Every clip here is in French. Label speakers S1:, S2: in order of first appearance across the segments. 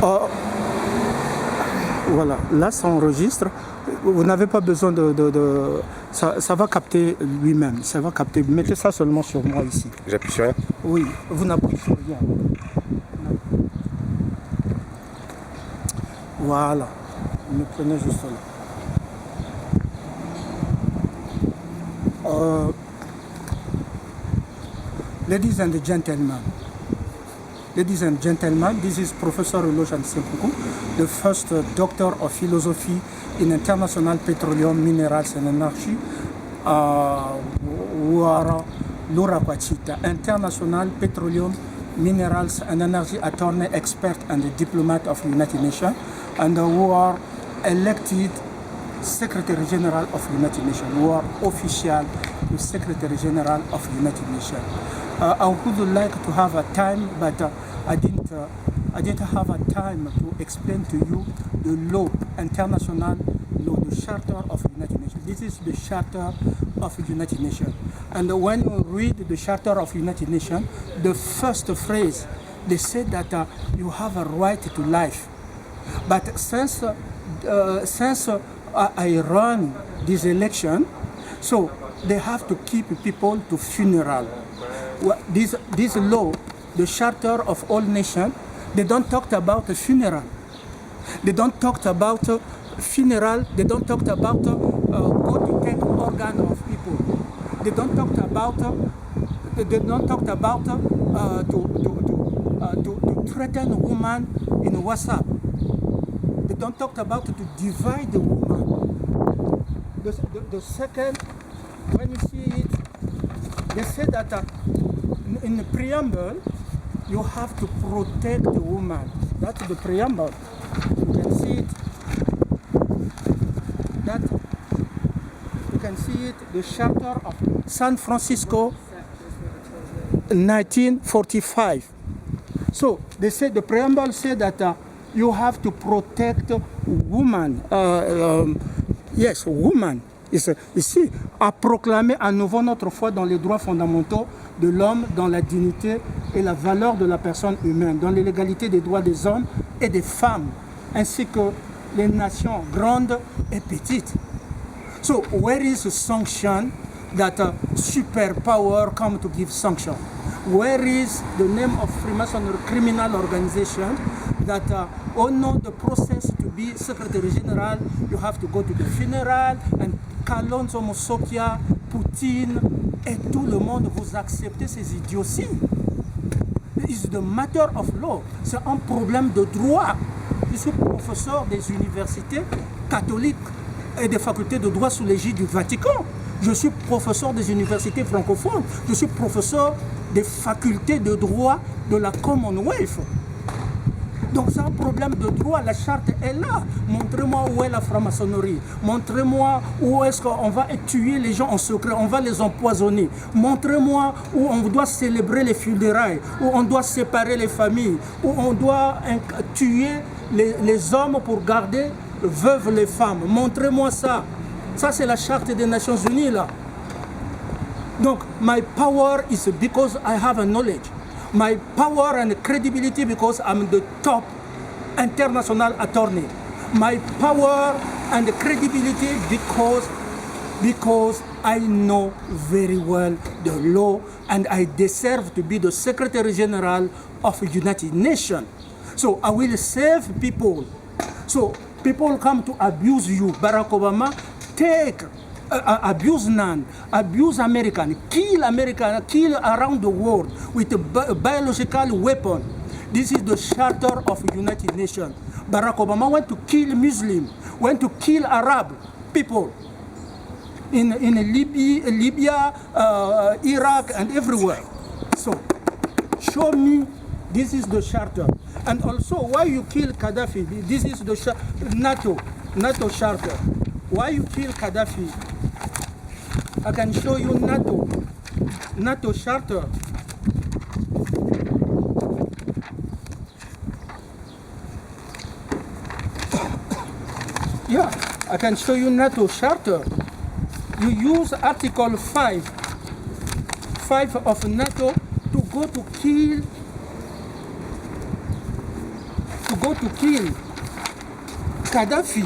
S1: Oh, voilà, là ça enregistre. Vous n'avez pas besoin ça va capter lui-même. Ça va capter. Mettez ça seulement sur moi ici.
S2: J'appuie sur rien?
S1: Oui, vous n'appuyez sur rien. Voilà. Me prenez juste là. Ladies and gentlemen, this is Professor Lojane Sekou, the first Doctor of Philosophy in International Petroleum, Minerals and Energy, Laura Kwachita, International Petroleum, Minerals and Energy Attorney, Expert and Diplomat of the United Nations, and who are elected Secretary General of the United Nations, who are official Secretary General of the United Nations. I would like to have a time, but I didn't have a time to explain to you the law, international law, the Charter of the United Nations. This is the Charter of the United Nations. And when you read the Charter of the United Nations, the first phrase, they say that you have a right to life. But since I run this election, so they have to keep people to funeral. This law, the Charter of all nations, they don't talk about a funeral. They don't talk about funeral. They don't talk about go to take organ of people. They don't talk about to threaten a woman in WhatsApp. They don't talk about to divide the woman. The second, when you see it, they say that in the preamble, you have to protect the woman. That's the preamble. You can see it. You can see it. The Charter of San Francisco, 1945. So they say the preamble said that you have to protect woman. Yes, woman. Ici, a proclamé à nouveau notre foi dans les droits fondamentaux de l'homme, dans la dignité et la valeur de la personne humaine, dans l'égalité des droits des hommes et des femmes, ainsi que les nations grandes et petites. So, where is the sanction that superpower come to give sanction? Where is the name of Freemasonry criminal organization that on the process to be Secretary General, you have to go to the funeral and Kalonzo Musyoka, Poutine et tout le monde, vous acceptez ces idioties. It's the matter of law. C'est un problème de droit. Je suis professeur des universités catholiques et des facultés de droit sous l'égide du Vatican. Je suis professeur des universités francophones. Je suis professeur des facultés de droit de la Commonwealth. Donc c'est un problème de droit, la charte est là. Montrez-moi où est la franc-maçonnerie. Montrez-moi où est-ce qu'on va tuer les gens en secret, on va les empoisonner. Montrez-moi où on doit célébrer les funérailles, où on doit séparer les familles, où on doit tuer les hommes pour garder veuves les femmes. Montrez-moi ça. Ça c'est la charte des Nations Unies là. Donc, my power is because I have a knowledge. My power and credibility because I'm the top international attorney. My power and credibility because I know very well the law and I deserve to be the Secretary General of the United Nations. So I will save people. So people come to abuse you. Barack Obama, take abuse none, abuse American, kill around the world with a biological weapon. This is the Charter of the United Nations. Barack Obama went to kill Muslims, went to kill Arab people in Libya, Iraq, and everywhere. So, show me this is the Charter. And also, why you kill Gaddafi? This is the NATO Charter. Why you kill Gaddafi? I can show you NATO Charter. Yeah, I can show you NATO Charter. You use Article 5 of NATO to go to go to kill Gaddafi,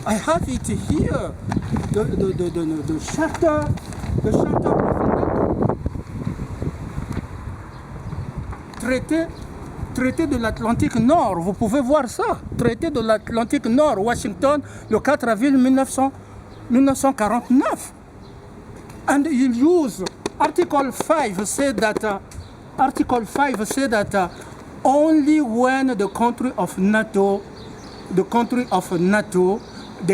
S1: I have it here, the charter of NATO. Traité de l'Atlantique Nord, vous pouvez voir ça. Traité de l'Atlantique Nord, Washington, le 4 avril 1949. And you use Article 5 said that only when the country of NATO, they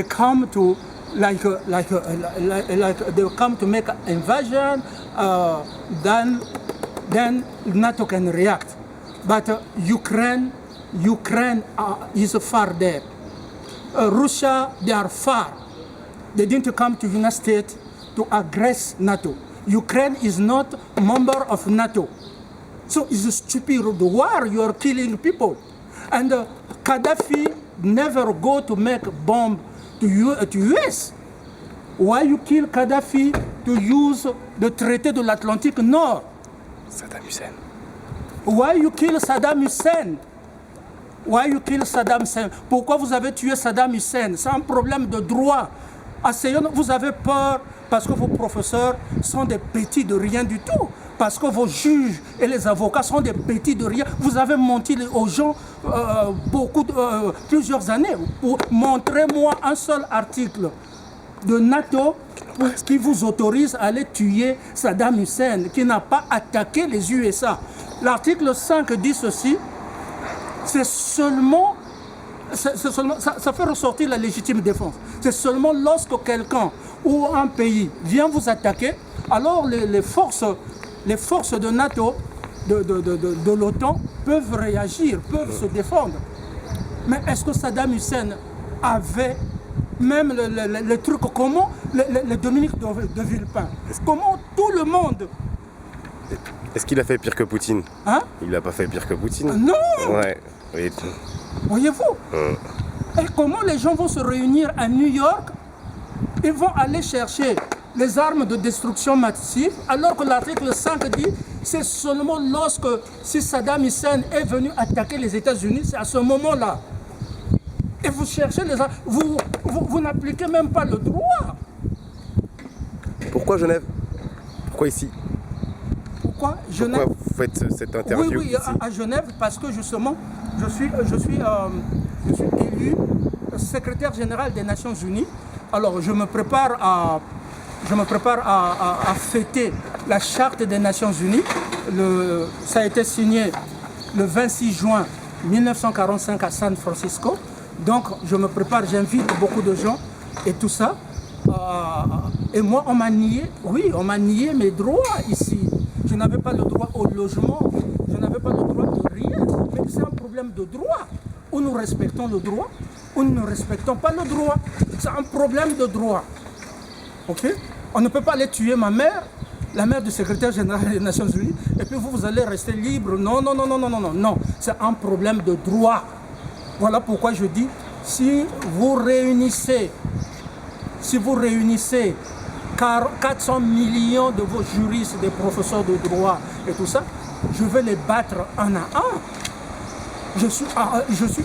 S1: come to they come to make an invasion, then NATO can react. But Ukraine is far there. Russia, they are far. They didn't come to the United States to aggress NATO. Ukraine is not a member of NATO. So it's a stupid war. You are killing people. And Gaddafi never go to make bomb to US. Why you kill Gaddafi to use the traité de l'Atlantique Nord?
S2: Saddam Hussein.
S1: Why you kill Saddam Hussein? Why you kill Saddam Hussein? Pourquoi vous avez tué Saddam Hussein? C'est un problème de droit. Asseyons, vous avez peur parce que vos professeurs sont des petits de rien du tout. Parce que vos juges et les avocats sont des petits de rien. Vous avez menti aux gens plusieurs années. Montrez-moi un seul article de NATO qui vous autorise à aller tuer Saddam Hussein, qui n'a pas attaqué les USA. L'article 5 dit ceci, ça fait ressortir la légitime défense. C'est seulement lorsque quelqu'un ou un pays vient vous attaquer, alors les forces de NATO, de l'OTAN, peuvent réagir, peuvent se défendre. Mais est-ce que Saddam Hussein avait même le truc, comment le Dominique de Villepin, comment tout le monde...
S2: Est-ce qu'il a fait pire que Poutine?
S1: Hein?
S2: Il n'a pas fait pire que Poutine?
S1: Non.
S2: Ouais. Oui.
S1: Voyez-vous? Et comment les gens vont se réunir à New York? Ils vont aller chercher les armes de destruction massive, alors que l'article 5 dit c'est seulement lorsque si Saddam Hussein est venu attaquer les États-Unis, c'est à ce moment-là. Et vous cherchez les armes, vous n'appliquez même pas le droit.
S2: Pourquoi Genève? Pourquoi ici?
S1: Pourquoi Genève?
S2: Pourquoi vous faites cette interview
S1: Oui,
S2: ici?
S1: à Genève, parce que justement, je suis élu secrétaire général des Nations Unies. Alors, je me prépare à fêter la Charte des Nations Unies. Ça a été signé le 26 juin 1945 à San Francisco. Donc, je me prépare, j'invite beaucoup de gens et tout ça. Et moi, on m'a nié mes droits ici. Je n'avais pas le droit au logement, je n'avais pas le droit de rien. Mais c'est un problème de droit. Ou nous respectons le droit, ou nous ne respectons pas le droit. C'est un problème de droit. Ok? On ne peut pas aller tuer ma mère, la mère du secrétaire général des Nations Unies, et puis vous allez rester libre. Non. C'est un problème de droit. Voilà pourquoi je dis, si vous réunissez 400 millions de vos juristes, des professeurs de droit et tout ça, je vais les battre un à un. Je suis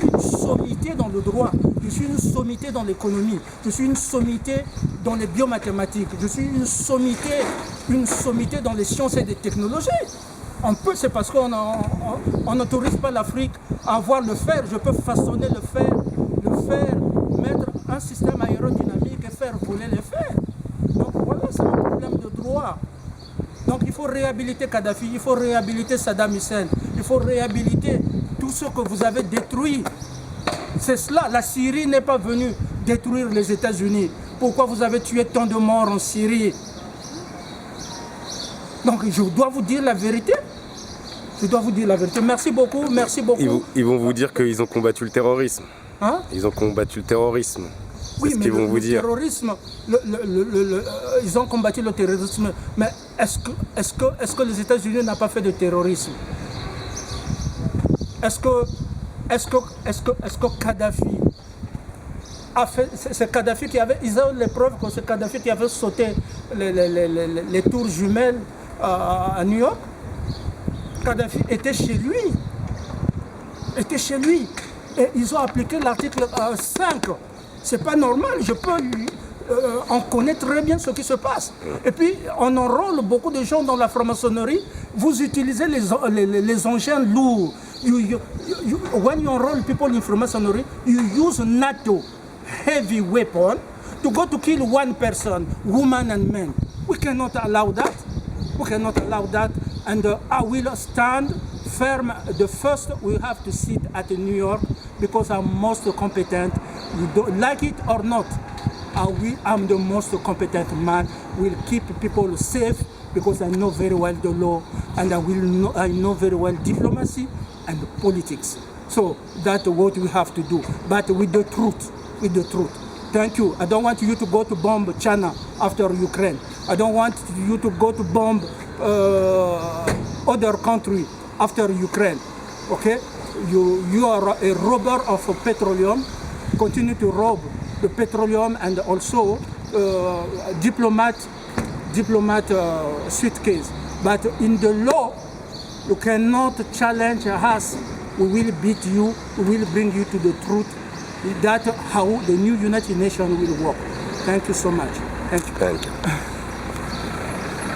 S1: une sommité dans le droit, je suis une sommité dans l'économie, je suis une sommité dans les biomathématiques, je suis une sommité dans les sciences et les technologies. C'est parce qu'on n'autorise pas l'Afrique à avoir le fer. Je peux façonner le fer, mettre un système aérodynamique et faire voler le fer. Donc voilà, c'est un problème de droit. Donc il faut réhabiliter Kadhafi, il faut réhabiliter Saddam Hussein, il faut réhabiliter tout ce que vous avez détruit. C'est cela, la Syrie n'est pas venue détruire les États-Unis. Pourquoi vous avez tué tant de morts en Syrie? Donc je dois vous dire la vérité. Je dois vous dire la vérité. Merci beaucoup, merci beaucoup.
S2: Ils vont vous dire qu'ils ont combattu le terrorisme.
S1: Hein?
S2: Ils ont combattu le terrorisme.
S1: Oui, mais
S2: vont vous dire.
S1: Terrorisme, ils ont combattu le terrorisme. Mais est-ce que les États-Unis n'ont pas fait de terrorisme? Est-ce que Kadhafi a fait... C'est Kadhafi qui avait... Ils ont les preuves que c'est Kadhafi qui avait sauté les tours jumelles à New York. Kadhafi était chez lui. était chez lui. Et ils ont appliqué l'article 5. C'est pas normal, je peux on connaît très bien ce qui se passe. Et puis, on enrôle beaucoup de gens dans la franc-maçonnerie. Vous utilisez les engins lourds. When you enroll people in Freemasonry, you use NATO heavy weapon to go to kill one person, woman and man. We cannot allow that. We cannot allow that. And I will stand firm. The first we have to sit at New York because I'm most competent. You don't like it or not. I'm the most competent man. Will keep people safe because I know very well the law and I know very well diplomacy and politics. So that's what we have to do. But with the truth, with the truth. Thank you. I don't want you to go to bomb China after Ukraine. I don't want you to go to bomb other country after Ukraine. Okay? You are a robber of petroleum. Continue to rob the petroleum and also diplomat suitcase. But in the law, you cannot challenge us. We will beat you. We will bring you to the truth. That's how the new United Nations will work. Thank you so much. Thank you.
S2: Thank you.